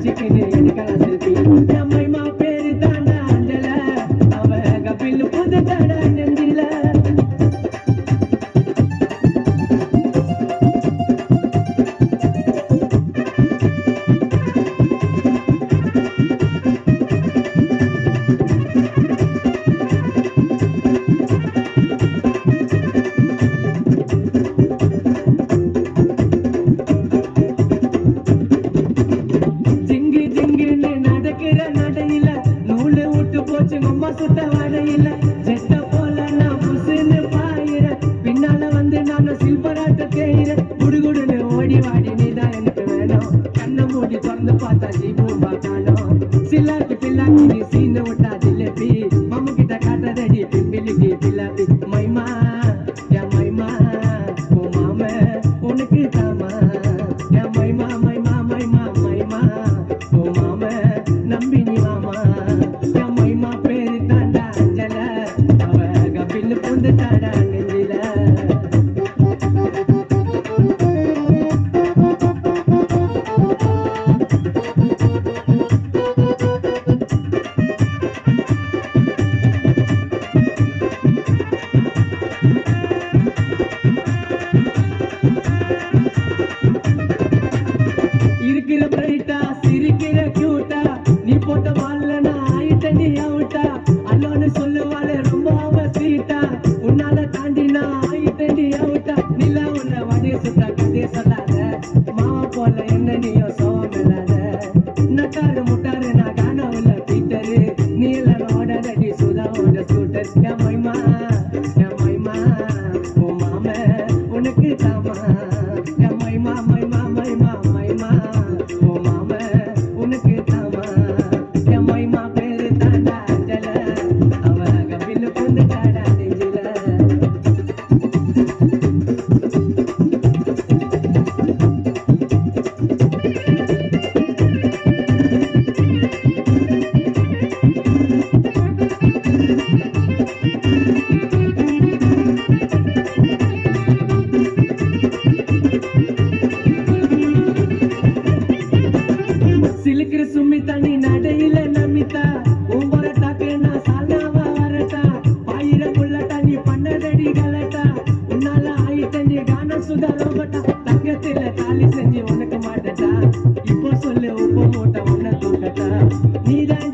வச்சுக்கின்னு எடுக்கலாம் செல்ஃபி என் மைமா பேரு தாண்டா அஞ்சல அவ கபில் புது தடா நெஞ்சில அம்மா சுட்ட வடையில ஜெட்ட போல நான் புசுன்னு பாயிர பின்னால வந்து நானும் சில்பராட்ட தேயிற குடுகுடுன்னு ஓடி வாடி நீதான் எனக்கு வேணும் கண்ணை மூடி திறந்து பார்த்தா ஜீபூம்பா காணோம் சில்லாக்கு பில்லாக்கி நீ சீன விட்டா ஜிலேபி மம்மு கிட்ட காட்டுறடி பிம்பிலிக்கு பில்லாபி மைமா என் மைமா உன் மாம உனக்கு தாமா என் மைமா மைமா மைமா மைமா உன் மாம நம்பி நீ மாமா இருக்கிற பிரைட்டா சிரிக்கிற கியூட்டா நீ போட்ட வால்ல நான் ஆயிட்ட நீ அவுட்டா அல்லோன்னு சொல்லுவாளே ரொம்ப அவ சீட்டா உன்னால தாண்டி நான் ஆயிட்ட நீ அவுட்டா நிலா உன்ன வடிய சுத்தா கதைய சொல்லாத மாவா போல என்ன நீயோ சோகம் இல்லாத நட்டாரு முட்டாரு நான் காணவில்ல பீட்டரு நீ எல்லாம் ஓடாதடி சுதாவோட ஸ்கூட்டர் என் மைமா உன் மாம உனக்கு தாமா என் மைமா மைமா மைமா மைமா உன் மாம உனக்கு தாமா என் மைமா பேரு தாண்டா அஞ்சல அவ கபில் பொண்ணு தாடா நெஞ்சில சிலுக்கிற சுமிதா நீ நடையில நமிதா ஒவ்வொரு டாக்கு நான் சாலாவா வரட்டா ஆயிரம் புள்ளட்டா நீ பண்ணதடி கலட்டா உன்னால ஆயிட்ட நீ கான சுதா ரோபட்டா தங்கத்துல தாலி செஞ்சு உனக்கு மாட்டட்டா இப்போ சொல்லு உப்பு மூட்டை உன்னை தூக்கட்டா நீதான்